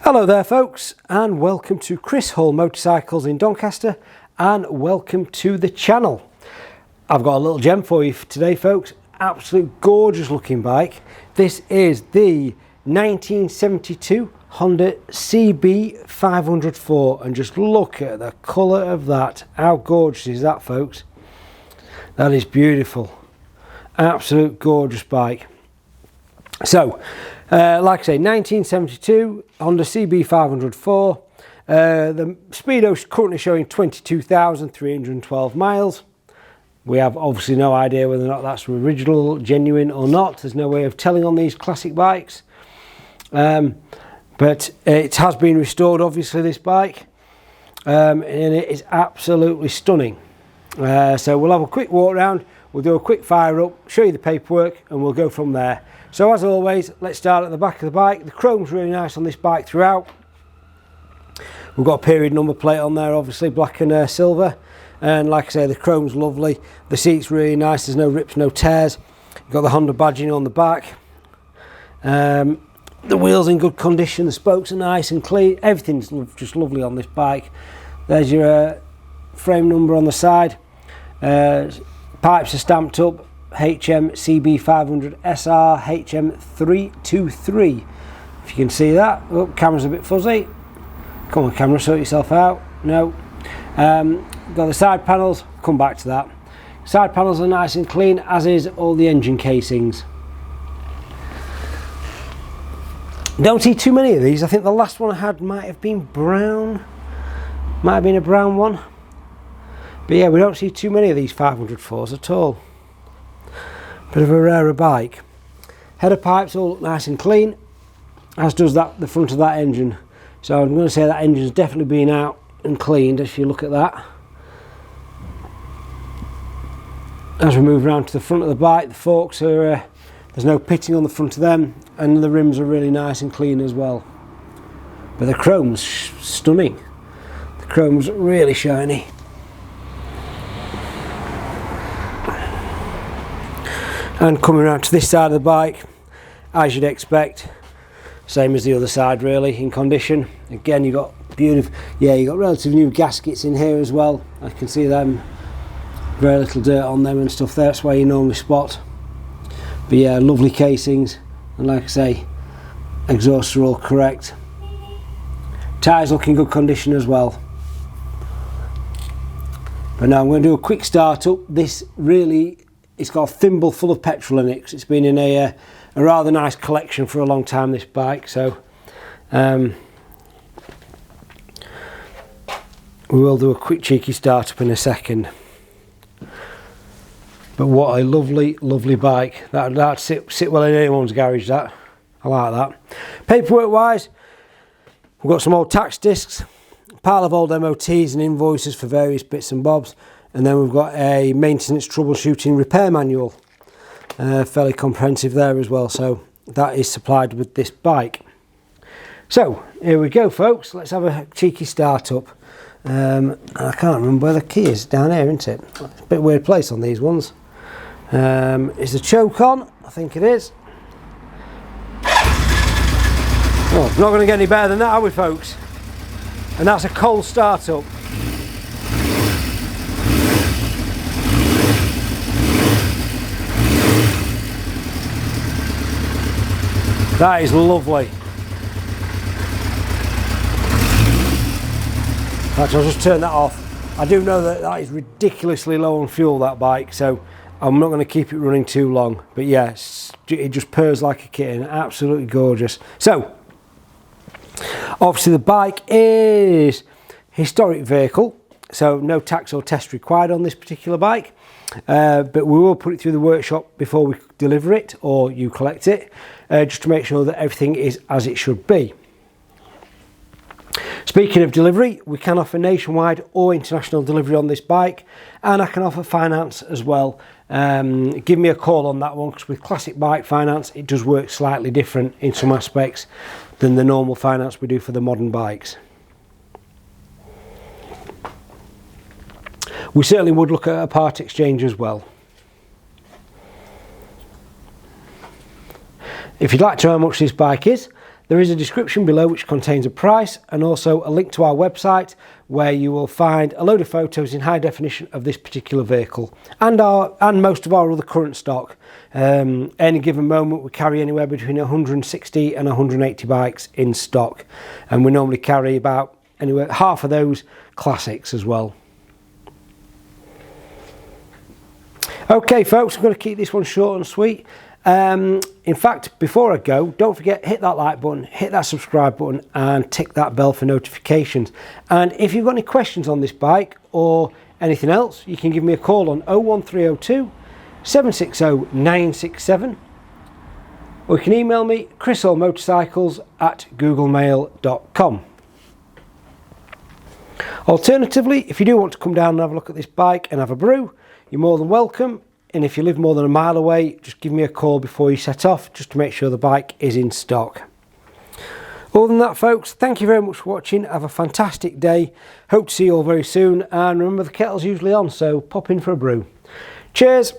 Hello there folks, and welcome to Chris Hull Motorcycles in Doncaster, and welcome to the channel. I've got a little gem for you for today folks. Absolute gorgeous looking bike. This is the 1972 Honda CB500, and just look at the colour of that. How gorgeous is that folks? That is beautiful. Absolute gorgeous bike. So like I say, 1972 Honda CB500. The speedo is currently showing 22,312 miles. We have obviously no idea whether or not that's original, genuine or not. There's no way of telling on these classic bikes. But it has been restored, obviously, this bike. And it is absolutely stunning. So we'll have a quick walk around, we'll do a quick fire up, show you the paperwork, and we'll go from there. So as always, let's start at the back of the bike. The chrome's really nice on this bike throughout. We've got a period number plate on there, obviously black and silver. And like I say, the chrome's lovely. The seat's really nice, there's no rips, no tears. You've got the Honda badging on the back. The wheels in good condition, the spokes are nice and clean. Everything's just lovely on this bike. There's your frame number on the side. Pipes are stamped up. HM CB500 SR HM323. If you can see that. Oh, camera's a bit fuzzy. Come on camera, sort yourself out. No. Got the side panels, come back to that. Side panels are nice and clean, as is all the engine casings. Don't see too many of these. I think the last one I had might have been brown. Might have been a brown one. But yeah, we don't see too many of these 504s at all. Bit of a rarer bike. Header pipes all look nice and clean, as does that the front of that engine. So I'm going to say that engine's definitely been out and cleaned. If you look at that, as we move around to the front of the bike, the forks are there's no pitting on the front of them, and the rims are really nice and clean as well. But the chrome's stunning. The chrome's really shiny. And coming around to this side of the bike, as you'd expect, same as the other side really, in condition. Again, you've got beautiful, yeah, you've got relatively new gaskets in here as well. I can see them, very little dirt on them and stuff there, that's where you normally spot. But yeah, lovely casings, and like I say, exhausts are all correct. Tyres look in good condition as well. But now I'm going to do a quick start up. This really, it's got a thimble full of petrol in it, because it's been in a rather nice collection for a long time, this bike. So we will do a quick cheeky start up in a second. But what a lovely, lovely bike. That'd sit well in anyone's garage, that. I like that. Paperwork wise, we've got some old tax discs, a pile of old MOTs and invoices for various bits and bobs. And then we've got a maintenance troubleshooting repair manual, fairly comprehensive there as well. So that is supplied with this bike. So here we go folks, let's have a cheeky start up. I can't remember where the key is, down here isn't it? It's a bit weird place on these ones. Is the choke on? I think it is. Oh, not going to get any better than that, are we folks? And that's a cold start up. That is lovely. Actually, I'll just turn that off. I do know that that is ridiculously low on fuel, that bike, so I'm not going to keep it running too long. But yes, it just purrs like a kitten. Absolutely gorgeous. So, obviously the bike is historic vehicle, so no tax or test required on this particular bike. But we will put it through the workshop before we deliver it, or you collect it, just to make sure that everything is as it should be. Speaking of delivery, we can offer nationwide or international delivery on this bike, and I can offer finance as well. Give me a call on that one, because with classic bike finance it does work slightly different in some aspects than the normal finance we do for the modern bikes. We certainly would look at a part exchange as well. If you'd like to know how much this bike is, There is a description below which contains a price and also a link to our website where you will find a load of photos in high definition of this particular vehicle and most of our other current stock. Any given moment we carry anywhere between 160 and 180 bikes in stock, and we normally carry about anywhere half of those classics as well. Okay folks, I'm going to keep this one short and sweet. In fact, before I go, don't forget, hit that like button, hit that subscribe button and tick that bell for notifications. And if you've got any questions on this bike or anything else, you can give me a call on 01302 760 967, or you can email me chrisallmotorcycles@googlemail.com. Alternatively, if you do want to come down and have a look at this bike and have a brew, you're more than welcome. And if you live more than a mile away, just give me a call before you set off, just to make sure the bike is in stock. Other than that folks, thank you very much for watching. Have a fantastic day. Hope to see you all very soon, and remember the kettle's usually on, so pop in for a brew. Cheers.